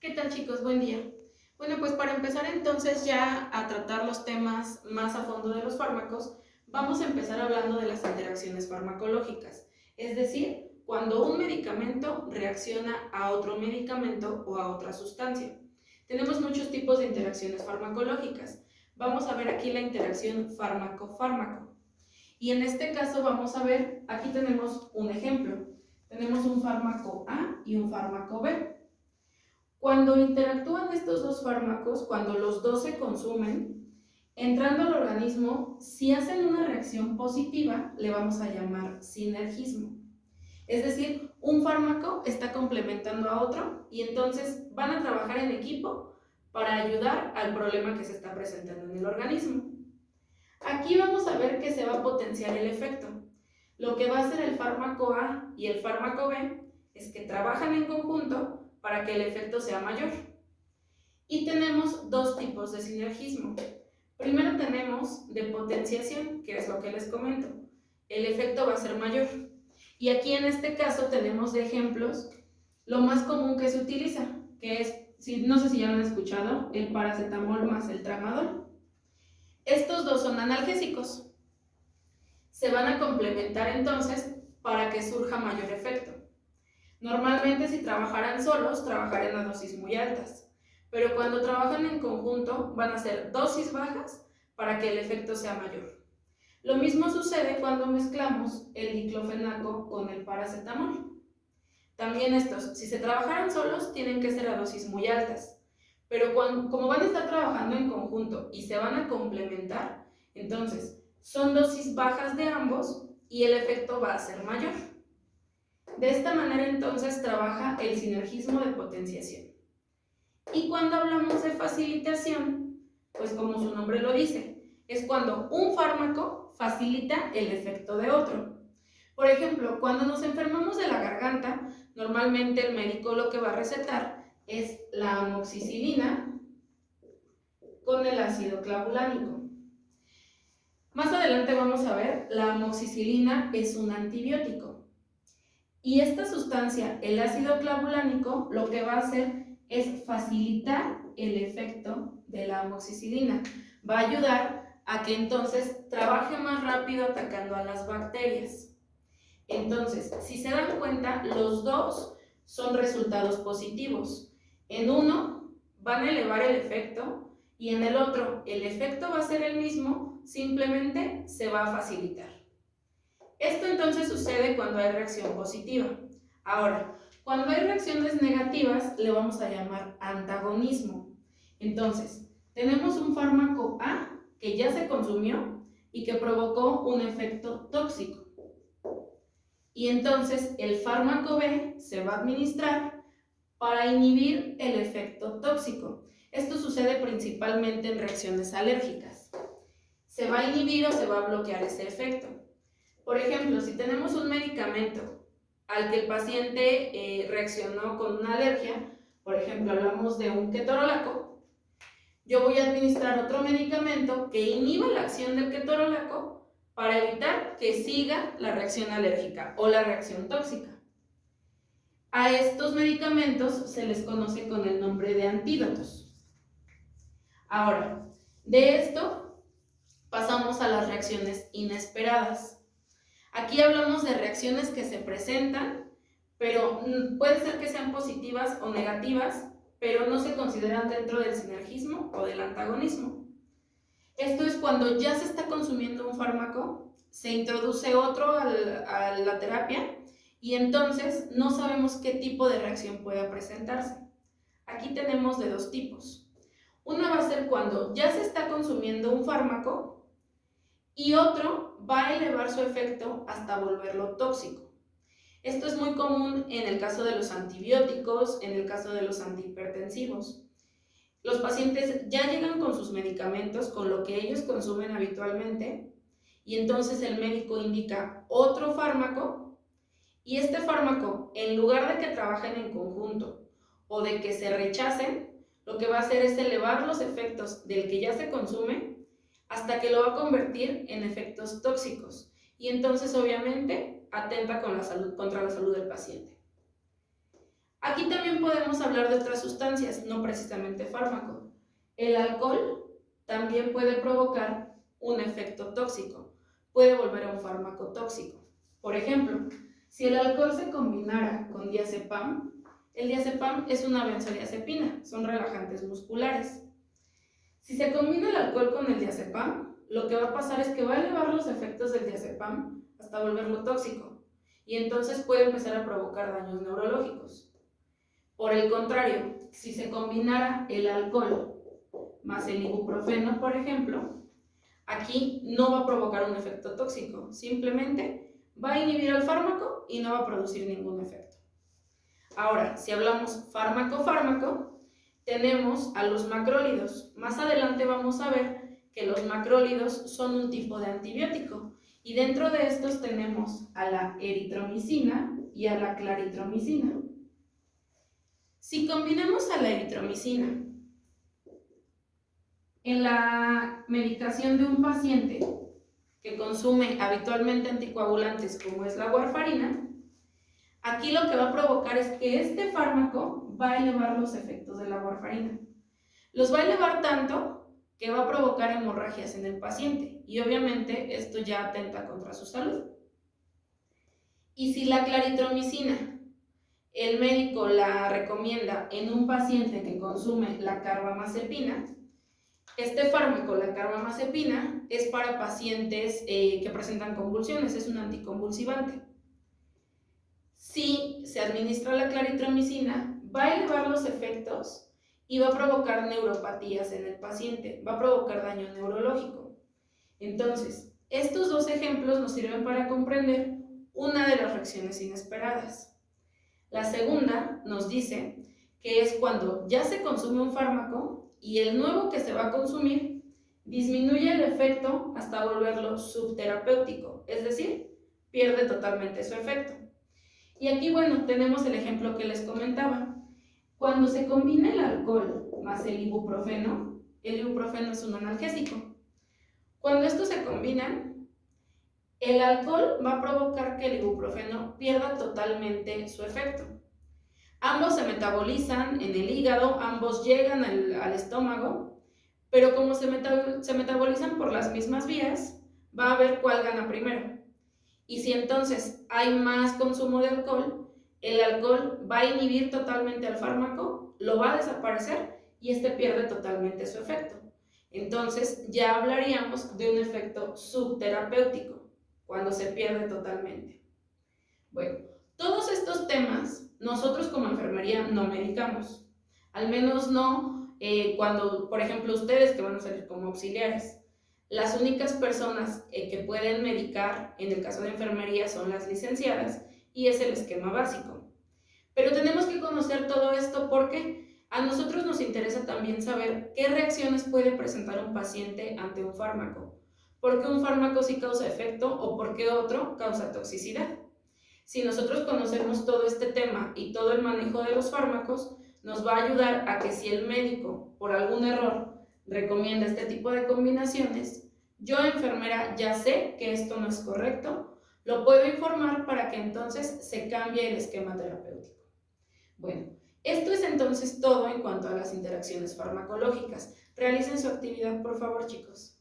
¿Qué tal, chicos? Buen día. Bueno, pues para empezar entonces ya a tratar los temas más a fondo de los fármacos, vamos a empezar hablando de las interacciones farmacológicas, es decir, cuando un medicamento reacciona a otro medicamento o a otra sustancia. Tenemos muchos tipos de interacciones farmacológicas. Vamos a ver aquí la interacción fármaco-fármaco. Y en este caso vamos a ver, aquí tenemos un ejemplo. Tenemos un fármaco A y un fármaco B. Cuando interactúan estos dos fármacos, cuando los dos se consumen, entrando al organismo, si hacen una reacción positiva, le vamos a llamar sinergismo. Es decir, un fármaco está complementando a otro y entonces van a trabajar en equipo para ayudar al problema que se está presentando en el organismo. Aquí vamos a ver que se va a potenciar el efecto. Lo que va a hacer el fármaco A y el fármaco B es que trabajan en conjunto para que el efecto sea mayor. Y tenemos dos tipos de sinergismo. Primero tenemos de potenciación, que es lo que les comento. El efecto va a ser mayor. Y aquí en este caso tenemos de ejemplos lo más común que se utiliza, que es, no sé si ya lo han escuchado, el paracetamol más el tramadol. Estos dos son analgésicos. Se van a complementar entonces para que surja mayor efecto. Normalmente si trabajaran solos, trabajarían a dosis muy altas, pero cuando trabajan en conjunto van a ser dosis bajas para que el efecto sea mayor. Lo mismo sucede cuando mezclamos el diclofenaco con el paracetamol. También estos, si se trabajaran solos, tienen que ser a dosis muy altas, pero como van a estar trabajando en conjunto y se van a complementar, entonces son dosis bajas de ambos y el efecto va a ser mayor. De esta manera entonces trabaja el sinergismo de potenciación. Y cuando hablamos de facilitación, pues como su nombre lo dice, es cuando un fármaco facilita el efecto de otro. Por ejemplo, cuando nos enfermamos de la garganta, normalmente el médico lo que va a recetar es la amoxicilina con el ácido clavulánico. Más adelante vamos a ver, la amoxicilina es un antibiótico. Y esta sustancia, el ácido clavulánico, lo que va a hacer es facilitar el efecto de la amoxicilina. Va a ayudar a que entonces trabaje más rápido atacando a las bacterias. Entonces, si se dan cuenta, los dos son resultados positivos. En uno van a elevar el efecto y en el otro el efecto va a ser el mismo, simplemente se va a facilitar. Esto entonces sucede cuando hay reacción positiva. Ahora, cuando hay reacciones negativas, le vamos a llamar antagonismo. Entonces, tenemos un fármaco A que ya se consumió y que provocó un efecto tóxico. Y entonces el fármaco B se va a administrar para inhibir el efecto tóxico. Esto sucede principalmente en reacciones alérgicas. Se va a inhibir o se va a bloquear ese efecto. Por ejemplo, si tenemos un medicamento al que el paciente reaccionó con una alergia, por ejemplo, hablamos de un ketorolaco, yo voy a administrar otro medicamento que inhiba la acción del ketorolaco para evitar que siga la reacción alérgica o la reacción tóxica. A estos medicamentos se les conoce con el nombre de antídotos. Ahora, de esto pasamos a las reacciones inesperadas. Aquí hablamos de reacciones que se presentan, pero puede ser que sean positivas o negativas, pero no se consideran dentro del sinergismo o del antagonismo. Esto es cuando ya se está consumiendo un fármaco, se introduce otro a la terapia y entonces no sabemos qué tipo de reacción pueda presentarse. Aquí tenemos de dos tipos. Una va a ser cuando ya se está consumiendo un fármaco y otro va a elevar su efecto hasta volverlo tóxico. Esto es muy común en el caso de los antibióticos, en el caso de los antihipertensivos. Los pacientes ya llegan con sus medicamentos, con lo que ellos consumen habitualmente, y entonces el médico indica otro fármaco, y este fármaco, en lugar de que trabajen en conjunto o de que se rechacen, lo que va a hacer es elevar los efectos del que ya se consume hasta que lo va a convertir en efectos tóxicos y entonces obviamente atenta contra la salud del paciente. Aquí también podemos hablar de otras sustancias, no precisamente fármaco. El alcohol también puede provocar un efecto tóxico, puede volver a un fármaco tóxico. Por ejemplo, si el alcohol se combinara con diazepam, el diazepam es una benzodiazepina, son relajantes musculares. Si se combina el alcohol con el diazepam, lo que va a pasar es que va a elevar los efectos del diazepam hasta volverlo tóxico, y entonces puede empezar a provocar daños neurológicos. Por el contrario, si se combinara el alcohol más el ibuprofeno, por ejemplo, aquí no va a provocar un efecto tóxico, simplemente va a inhibir al fármaco y no va a producir ningún efecto. Ahora, si hablamos fármaco-fármaco, tenemos a los macrólidos. Más adelante vamos a ver que los macrólidos son un tipo de antibiótico, y dentro de estos tenemos a la eritromicina y a la claritromicina. Si combinamos a la eritromicina en la medicación de un paciente que consume habitualmente anticoagulantes como es la warfarina, aquí lo que va a provocar es que este fármaco va a elevar los efectos de la warfarina. Los va a elevar tanto que va a provocar hemorragias en el paciente, y obviamente esto ya atenta contra su salud. Y si la claritromicina el médico la recomienda en un paciente que consume la carbamazepina, este fármaco, la carbamazepina, es para pacientes que presentan convulsiones, es un anticonvulsivante. Si se administra la claritromicina, va a elevar los efectos y va a provocar neuropatías en el paciente, va a provocar daño neurológico. Entonces, estos dos ejemplos nos sirven para comprender una de las reacciones inesperadas. La segunda nos dice que es cuando ya se consume un fármaco y el nuevo que se va a consumir disminuye el efecto hasta volverlo subterapéutico, es decir, pierde totalmente su efecto. Y aquí, bueno, tenemos el ejemplo que les comentaba. Cuando se combina el alcohol más el ibuprofeno es un analgésico. Cuando estos se combinan, el alcohol va a provocar que el ibuprofeno pierda totalmente su efecto. Ambos se metabolizan en el hígado, ambos llegan al estómago, pero como se metabolizan por las mismas vías, va a ver cuál gana primero. Y si entonces hay más consumo de alcohol, el alcohol va a inhibir totalmente al fármaco, lo va a desaparecer y este pierde totalmente su efecto. Entonces ya hablaríamos de un efecto subterapéutico, cuando se pierde totalmente. Bueno, todos estos temas nosotros como enfermería no medicamos, al menos no cuando, por ejemplo, ustedes que van a salir como auxiliares. Las únicas personas que pueden medicar en el caso de enfermería son las licenciadas, y es el esquema básico. Pero tenemos que conocer todo esto porque a nosotros nos interesa también saber qué reacciones puede presentar un paciente ante un fármaco. ¿Por qué un fármaco sí causa efecto o por qué otro causa toxicidad? Si nosotros conocemos todo este tema y todo el manejo de los fármacos, nos va a ayudar a que si el médico, por algún error, recomienda este tipo de combinaciones, yo, enfermera, ya sé que esto no es correcto, lo puedo informar para que entonces se cambie el esquema terapéutico. Bueno, esto es entonces todo en cuanto a las interacciones farmacológicas. Realicen su actividad, por favor, chicos.